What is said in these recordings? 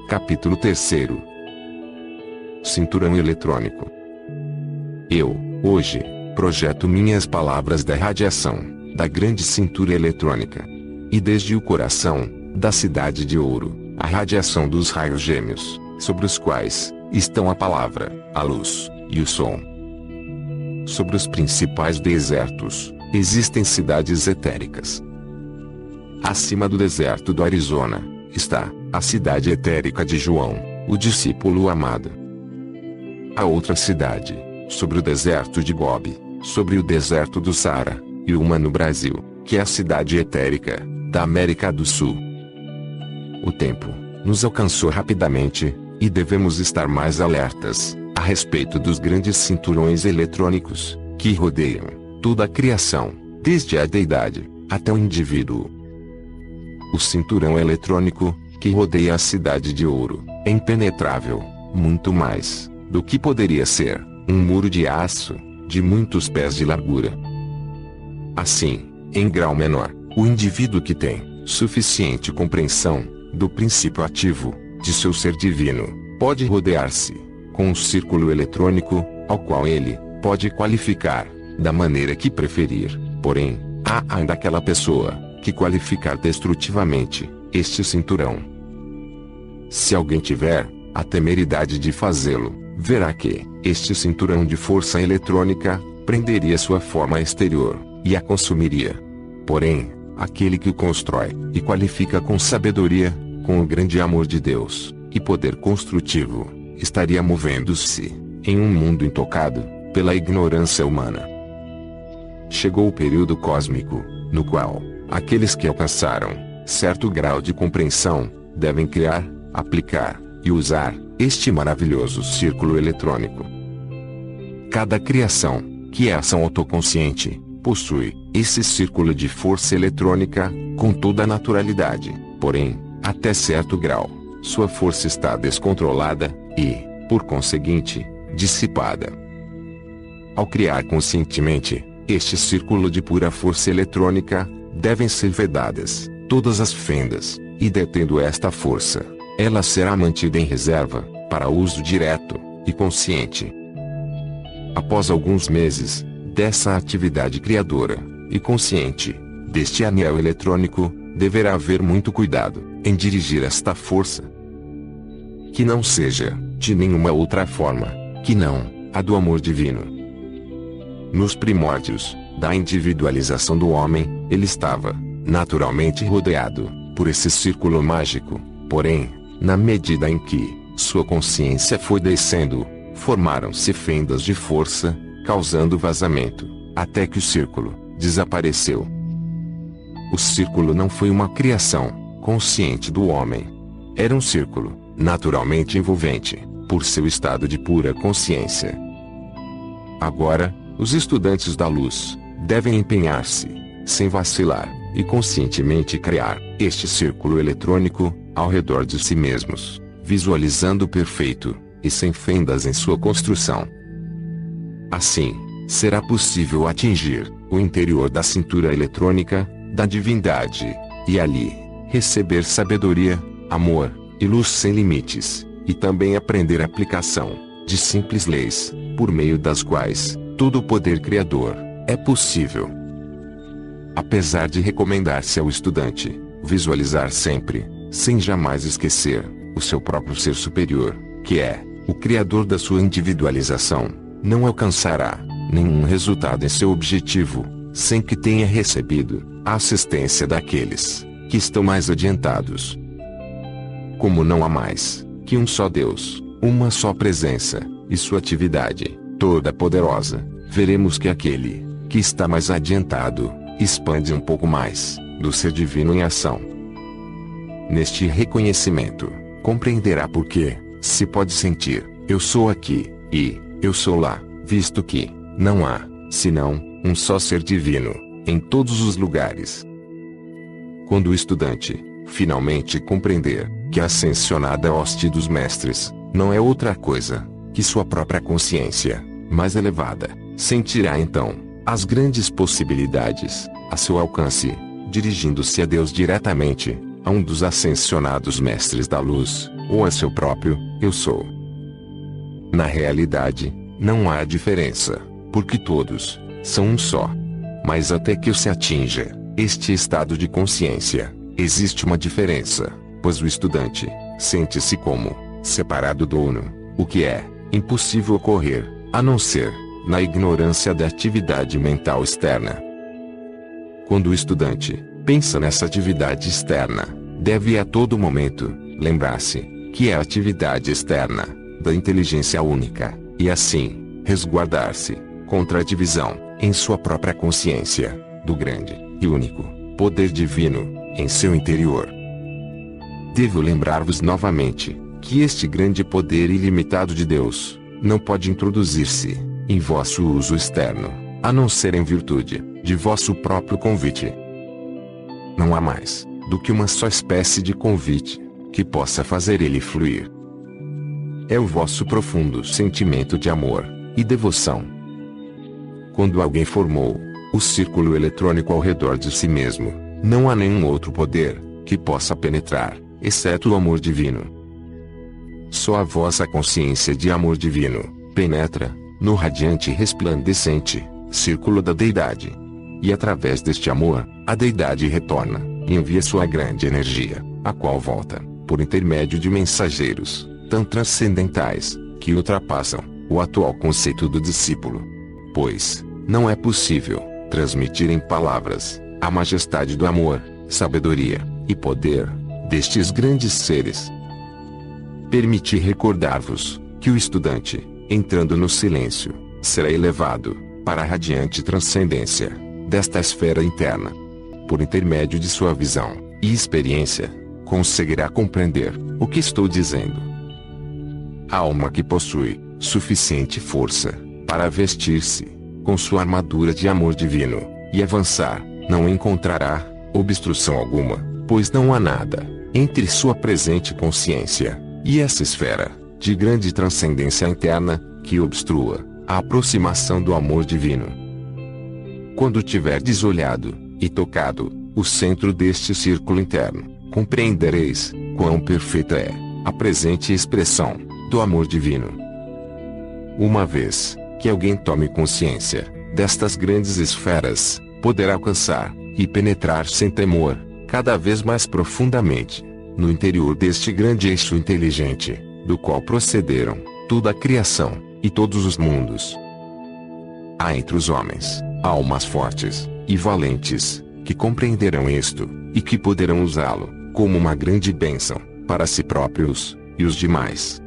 Capítulo 3. Cinturão eletrônico. Eu, hoje, projeto minhas palavras da radiação, da grande cintura eletrônica. E desde o coração, da cidade de ouro, a radiação dos raios gêmeos, sobre os quais, estão a palavra, a luz, e o som. Sobre os principais desertos, existem cidades etéricas. Acima do deserto do Arizona, está a cidade etérica de João, o discípulo amado. A outra cidade, sobre o deserto de Gobi, sobre o deserto do Saara, e uma no Brasil, que é a cidade etérica, da América do Sul. O tempo nos alcançou rapidamente, e devemos estar mais alertas a respeito dos grandes cinturões eletrônicos que rodeiam toda a criação, desde a deidade até o indivíduo. O cinturão eletrônico que rodeia a cidade de ouro é impenetrável, muito mais do que poderia ser um muro de aço de muitos pés de largura. Assim, em grau menor, o indivíduo que tem suficiente compreensão do princípio ativo de seu ser divino pode rodear-se com um círculo eletrônico, ao qual ele pode qualificar da maneira que preferir. Porém, há ainda aquela pessoa que qualificar destrutivamente este cinturão. Se alguém tiver a temeridade de fazê-lo, verá que este cinturão de força eletrônica prenderia sua forma exterior e a consumiria. Porém, aquele que o constrói e qualifica com sabedoria, com o grande amor de Deus e poder construtivo, estaria movendo-se em um mundo intocado pela ignorância humana. Chegou o período cósmico, no qual aqueles que alcançaram certo grau de compreensão devem criar, aplicar e usar este maravilhoso círculo eletrônico. Cada criação, que é ação autoconsciente, possui esse círculo de força eletrônica com toda a naturalidade. Porém, até certo grau, sua força está descontrolada e, por conseguinte, dissipada. Ao criar conscientemente este círculo de pura força eletrônica, devem ser vedadas todas as fendas, e detendo esta força, ela será mantida em reserva para uso direto e consciente. Após alguns meses dessa atividade criadora e consciente deste anel eletrônico, deverá haver muito cuidado em dirigir esta força, que não seja de nenhuma outra forma que não a do amor divino. Nos primórdios da individualização do homem, ele estava naturalmente rodeado por esse círculo mágico. Porém, na medida em que sua consciência foi descendo, formaram-se fendas de força, causando vazamento, até que o círculo desapareceu. O círculo não foi uma criação consciente do homem. Era um círculo naturalmente envolvente, por seu estado de pura consciência. Agora, os estudantes da luz devem empenhar-se, sem vacilar, e conscientemente criar este círculo eletrônico ao redor de si mesmos, visualizando perfeito e sem fendas em sua construção. Assim, será possível atingir o interior da cintura eletrônica da divindade, e ali receber sabedoria, amor e luz sem limites, e também aprender a aplicação de simples leis, por meio das quais todo o poder criador é possível. Apesar de recomendar-se ao estudante visualizar sempre, sem jamais esquecer, o seu próprio ser superior, que é o criador da sua individualização, não alcançará nenhum resultado em seu objetivo sem que tenha recebido a assistência daqueles que estão mais adiantados. Como não há mais que um só Deus, uma só presença e sua atividade toda poderosa, veremos que aquele que está mais adiantado expande um pouco mais do ser divino em ação. Neste reconhecimento, compreenderá por que se pode sentir eu sou aqui e eu sou lá, visto que não há senão um só ser divino em todos os lugares. Quando o estudante finalmente compreender que a ascensionada hoste dos mestres não é outra coisa que sua própria consciência mais elevada, sentirá então as grandes possibilidades a seu alcance, dirigindo-se a Deus diretamente, a um dos ascensionados mestres da luz, ou a seu próprio eu sou. Na realidade, não há diferença, porque todos são um só. Mas até que se atinja este estado de consciência, existe uma diferença, pois o estudante sente-se como separado do uno, o que é impossível ocorrer, a não ser na ignorância da atividade mental externa. Quando o estudante pensa nessa atividade externa, deve a todo momento lembrar-se que é a atividade externa da inteligência única, e assim resguardar-se contra a divisão em sua própria consciência do grande e único poder divino em seu interior. Devo lembrar-vos novamente que este grande poder ilimitado de Deus não pode introduzir-se em vosso uso externo, a não ser em virtude de vosso próprio convite. Não há mais do que uma só espécie de convite que possa fazer ele fluir. É o vosso profundo sentimento de amor e devoção. Quando alguém formou o círculo eletrônico ao redor de si mesmo, não há nenhum outro poder que possa penetrar, exceto o amor divino. Só a vossa consciência de amor divino penetra no radiante e resplandecente círculo da deidade. E através deste amor, a deidade retorna e envia sua grande energia, a qual volta, por intermédio de mensageiros tão transcendentais, que ultrapassam o atual conceito do discípulo. Pois não é possível transmitir em palavras a majestade do amor, sabedoria e poder destes grandes seres. Permiti recordar-vos que o estudante, entrando no silêncio, será elevado para a radiante transcendência desta esfera interna. Por intermédio de sua visão e experiência, conseguirá compreender o que estou dizendo. A alma que possui suficiente força para vestir-se com sua armadura de amor divino e avançar, não encontrará obstrução alguma, pois não há nada entre sua presente consciência e essa esfera de grande transcendência interna que obstrua a aproximação do amor divino. Quando tiverdes olhado e tocado o centro deste círculo interno, compreendereis quão perfeita é a presente expressão do amor divino. Uma vez que alguém tome consciência destas grandes esferas, poderá alcançar e penetrar sem temor, cada vez mais profundamente, no interior deste grande eixo inteligente, do qual procederam toda a criação e todos os mundos. Há entre os homens almas fortes e valentes que compreenderão isto e que poderão usá-lo como uma grande bênção para si próprios e os demais.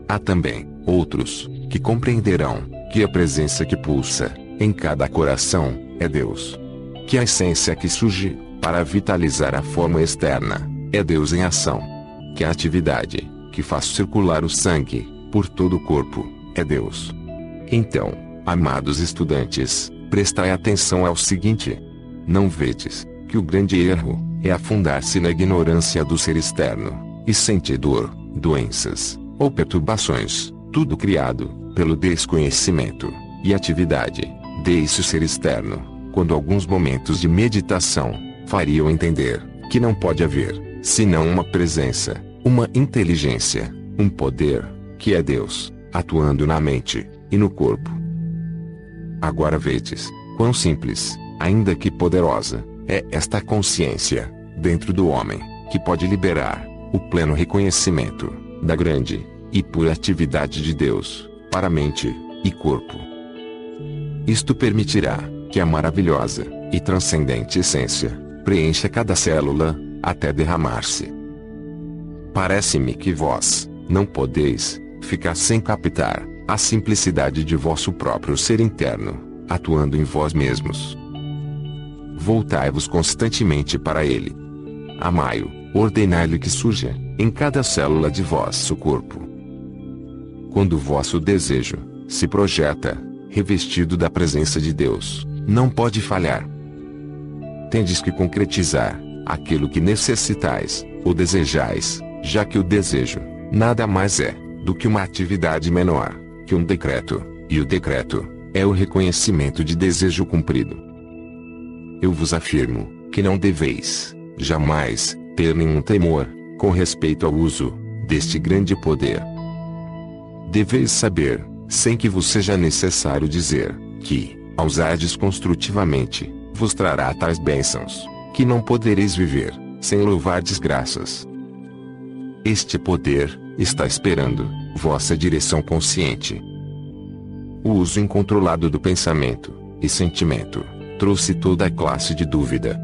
Há também outros que compreenderão que a presença que pulsa em cada coração é Deus, que a essência que surge para vitalizar a forma externa é Deus em ação, que a atividade que faz circular o sangue por todo o corpo é Deus. Então, amados estudantes, prestai atenção ao seguinte: não vedes que o grande erro é afundar-se na ignorância do ser externo, e sentir dor, doenças ou perturbações, tudo criado pelo desconhecimento e atividade desse ser externo, quando alguns momentos de meditação fariam entender que não pode haver senão uma presença, uma inteligência, um poder, que é Deus, atuando na mente e no corpo. Agora vedes quão simples, ainda que poderosa, é esta consciência dentro do homem, que pode liberar o pleno reconhecimento da grande e pura atividade de Deus para mente e corpo. Isto permitirá que a maravilhosa e transcendente essência preencha cada célula até derramar-se. Parece-me que vós não podeis ficar sem captar a simplicidade de vosso próprio ser interno, atuando em vós mesmos. Voltai-vos constantemente para ele. Amai-o, ordenai-lhe que surja em cada célula de vosso corpo. Quando o vosso desejo se projeta, revestido da presença de Deus, não pode falhar. Tendes que concretizar aquilo que necessitais ou desejais, já que o desejo nada mais é do que uma atividade menor que um decreto, e o decreto é o reconhecimento de desejo cumprido. Eu vos afirmo que não deveis jamais ter nenhum temor com respeito ao uso deste grande poder. Deveis saber, sem que vos seja necessário dizer, que, ao usardes construtivamente, vos trará tais bênçãos, que não podereis viver, sem louvardes graças. Este poder está esperando vossa direção consciente. O uso incontrolado do pensamento e sentimento trouxe toda a classe de dúvida.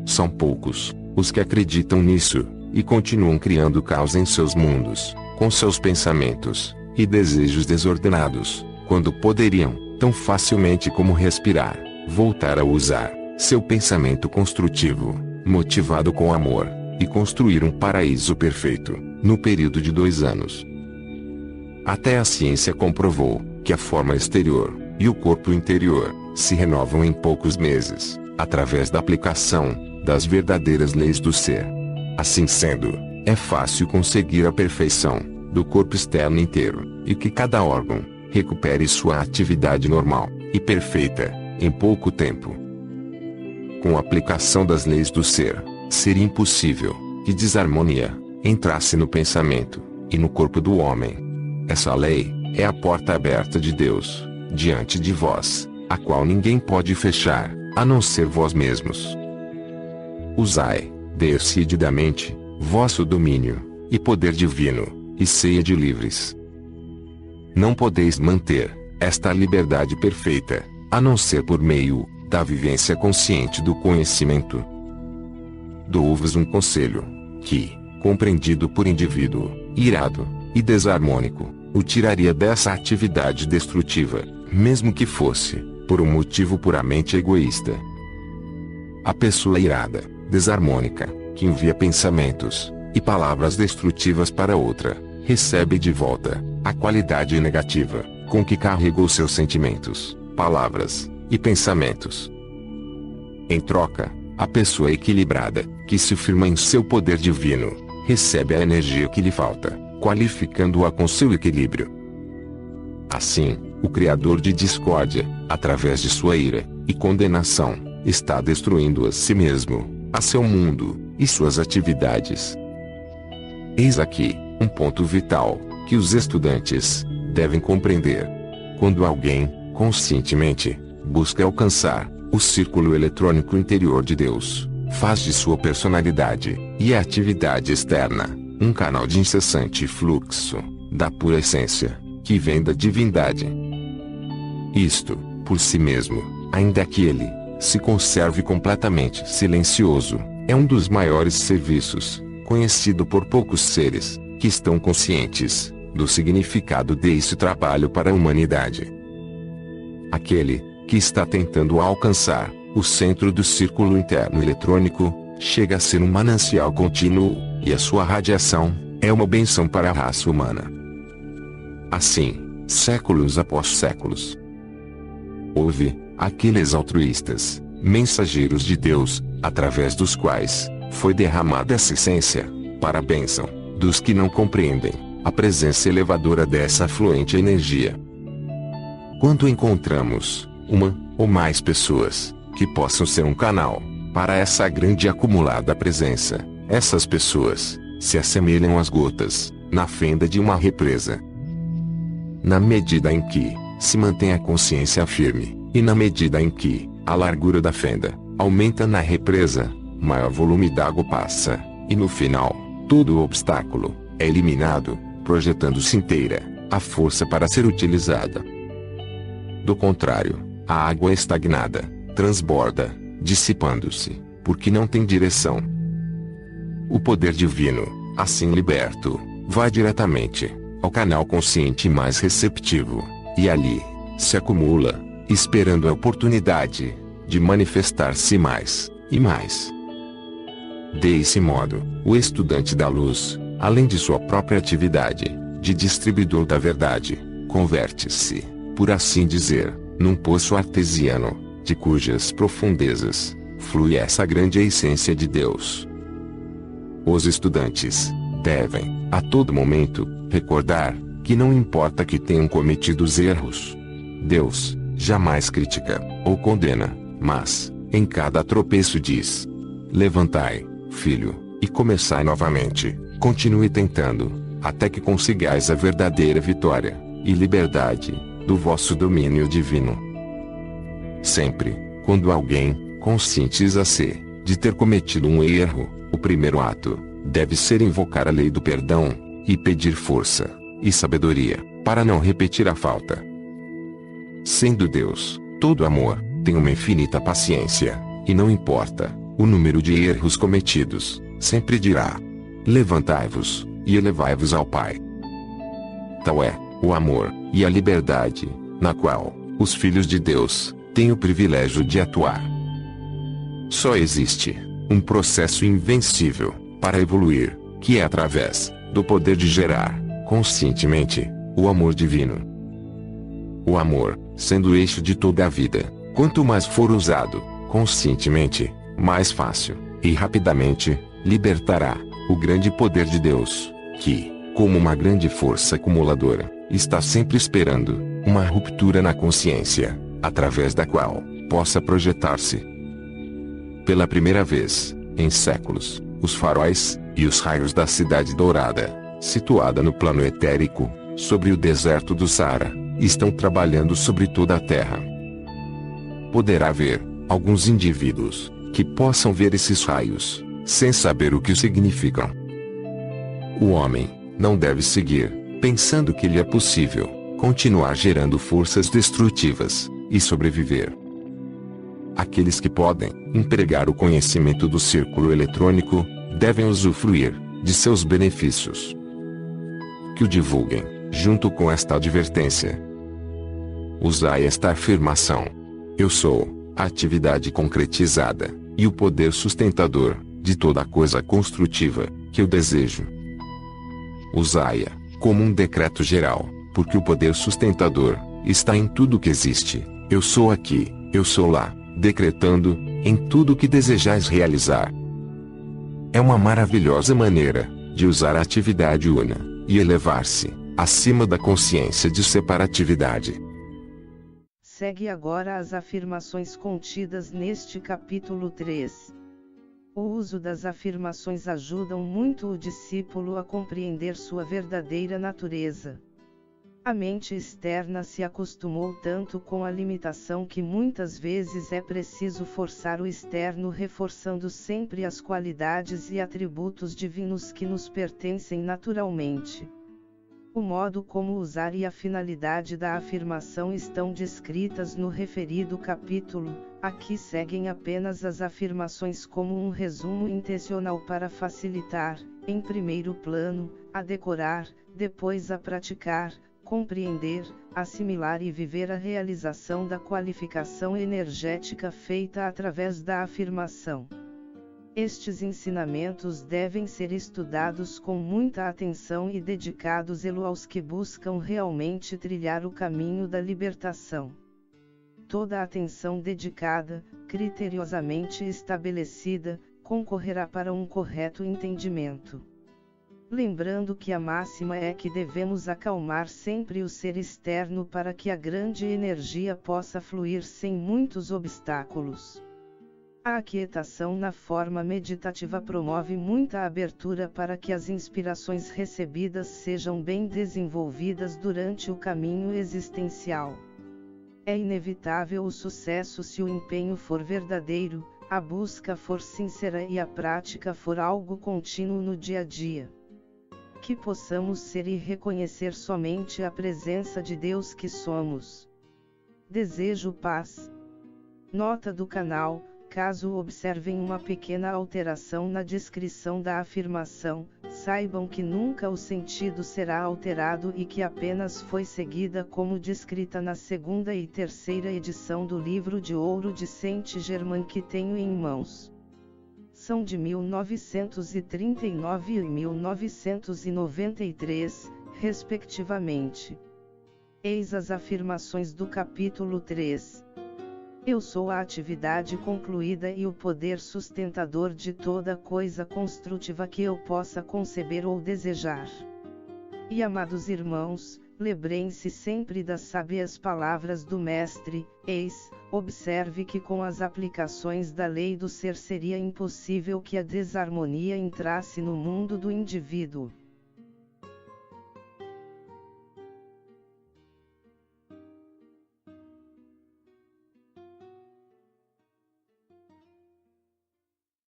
São poucos os que acreditam nisso e continuam criando caos em seus mundos, com seus pensamentos e desejos desordenados, quando poderiam, tão facilmente como respirar, voltar a usar seu pensamento construtivo, motivado com amor, e construir um paraíso perfeito, no período de 2 anos. Até a ciência comprovou que a forma exterior e o corpo interior se renovam em poucos meses, através da aplicação das verdadeiras leis do ser. Assim sendo, é fácil conseguir a perfeição do corpo externo inteiro, e que cada órgão recupere sua atividade normal e perfeita em pouco tempo. Com a aplicação das leis do ser, seria impossível que desarmonia entrasse no pensamento e no corpo do homem. Essa lei é a porta aberta de Deus diante de vós, a qual ninguém pode fechar, a não ser vós mesmos. Usai, decididamente, vosso domínio e poder divino, e sede livres. Não podeis manter esta liberdade perfeita, a não ser por meio da vivência consciente do conhecimento. Dou-vos um conselho, que, compreendido por indivíduo irado e desarmônico, o tiraria dessa atividade destrutiva, mesmo que fosse por um motivo puramente egoísta. A pessoa irada, desarmônica, que envia pensamentos e palavras destrutivas para outra, recebe de volta a qualidade negativa com que carregou seus sentimentos, palavras e pensamentos. Em troca, a pessoa equilibrada, que se firma em seu poder divino, recebe a energia que lhe falta, qualificando-a com seu equilíbrio. Assim, o criador de discórdia, através de sua ira e condenação, está destruindo a si mesmo, a seu mundo e suas atividades. Eis aqui um ponto vital que os estudantes devem compreender. Quando alguém, conscientemente, busca alcançar o círculo eletrônico interior de Deus, faz de sua personalidade e atividade externa um canal de incessante fluxo da pura essência, que vem da divindade. Isto, por si mesmo, ainda que ele se conserve completamente silencioso, é um dos maiores serviços, conhecido por poucos seres, que estão conscientes do significado desse trabalho para a humanidade. Aquele que está tentando alcançar o centro do círculo interno eletrônico, chega a ser um manancial contínuo, e a sua radiação é uma bênção para a raça humana. Assim, séculos após séculos, houve aqueles altruístas, mensageiros de Deus, através dos quais foi derramada essa essência, para a bênção dos que não compreendem a presença elevadora dessa fluente energia. Quando encontramos uma ou mais pessoas que possam ser um canal para essa grande acumulada presença, essas pessoas se assemelham às gotas na fenda de uma represa. Na medida em que se mantém a consciência firme, e na medida em que a largura da fenda aumenta na represa, maior volume d'água passa, e no final, todo o obstáculo é eliminado, projetando-se inteira a força para ser utilizada. Do contrário, a água estagnada transborda, dissipando-se, porque não tem direção. O poder divino, assim liberto, vai diretamente ao canal consciente mais receptivo, e ali se acumula, esperando a oportunidade de manifestar-se mais e mais. Desse modo, o estudante da luz, além de sua própria atividade de distribuidor da verdade, converte-se, por assim dizer, num poço artesiano, de cujas profundezas flui essa grande essência de Deus. Os estudantes devem, a todo momento, recordar que não importa que tenham cometido os erros, Deus jamais critica ou condena, mas, em cada tropeço diz: levantai, filho, e começai novamente. Continue tentando, até que consigais a verdadeira vitória e liberdade do vosso domínio divino. Sempre, quando alguém conscientiza-se de ter cometido um erro, o primeiro ato deve ser invocar a lei do perdão e pedir força e sabedoria para não repetir a falta. Sendo Deus todo amor, tem uma infinita paciência, e não importa o número de erros cometidos, sempre dirá: levantai-vos e elevai-vos ao Pai. Tal é o amor e a liberdade na qual os filhos de Deus têm o privilégio de atuar. Só existe um processo invencível para evoluir, que é através do poder de gerar, conscientemente, o amor divino. O amor, sendo o eixo de toda a vida, quanto mais for usado conscientemente, mais fácil e rapidamente libertará o grande poder de Deus, que, como uma grande força acumuladora, está sempre esperando uma ruptura na consciência, através da qual possa projetar-se. Pela primeira vez em séculos, os faróis e os raios da Cidade Dourada, situada no plano etérico, sobre o deserto do Saara, estão trabalhando sobre toda a Terra. Poderá haver alguns indivíduos que possam ver esses raios, sem saber o que significam. O homem não deve seguir, pensando que lhe é possível continuar gerando forças destrutivas e sobreviver. Aqueles que podem empregar o conhecimento do círculo eletrônico devem usufruir de seus benefícios. Que o divulguem, junto com esta advertência. Usai esta afirmação: eu sou a atividade concretizada e o poder sustentador de toda coisa construtiva que eu desejo. Usai-a como um decreto geral, porque o poder sustentador está em tudo que existe. Eu sou aqui, eu sou lá, decretando em tudo que desejais realizar. É uma maravilhosa maneira de usar a atividade una e elevar-se acima da consciência de separatividade. Segue agora as afirmações contidas neste capítulo 3. O uso das afirmações ajudam muito o discípulo a compreender sua verdadeira natureza. A mente externa se acostumou tanto com a limitação que muitas vezes é preciso forçar o externo, reforçando sempre as qualidades e atributos divinos que nos pertencem naturalmente. O modo como usar e a finalidade da afirmação estão descritas no referido capítulo. Aqui seguem apenas as afirmações como um resumo intencional para facilitar, em primeiro plano, a decorar, depois a praticar, compreender, assimilar e viver a realização da qualificação energética feita através da afirmação. Estes ensinamentos devem ser estudados com muita atenção e dedicado zelo aos que buscam realmente trilhar o caminho da libertação. Toda a atenção dedicada, criteriosamente estabelecida, concorrerá para um correto entendimento. Lembrando que a máxima é que devemos acalmar sempre o ser externo para que a grande energia possa fluir sem muitos obstáculos. A aquietação na forma meditativa promove muita abertura para que as inspirações recebidas sejam bem desenvolvidas durante o caminho existencial. É inevitável o sucesso se o empenho for verdadeiro, a busca for sincera e a prática for algo contínuo no dia a dia. Que possamos ser e reconhecer somente a presença de Deus que somos. Desejo paz. Nota do canal: caso observem uma pequena alteração na descrição da afirmação, saibam que nunca o sentido será alterado e que apenas foi seguida como descrita na segunda e terceira edição do livro de ouro de Saint-Germain que tenho em mãos. São de 1939 e 1993, respectivamente. Eis as afirmações do capítulo 3. Eu sou a atividade concluída e o poder sustentador de toda coisa construtiva que eu possa conceber ou desejar. E amados irmãos, Lembrem-se sempre das sábias palavras do Mestre: eis, observe que com as aplicações da lei do ser seria impossível que a desarmonia entrasse no mundo do indivíduo.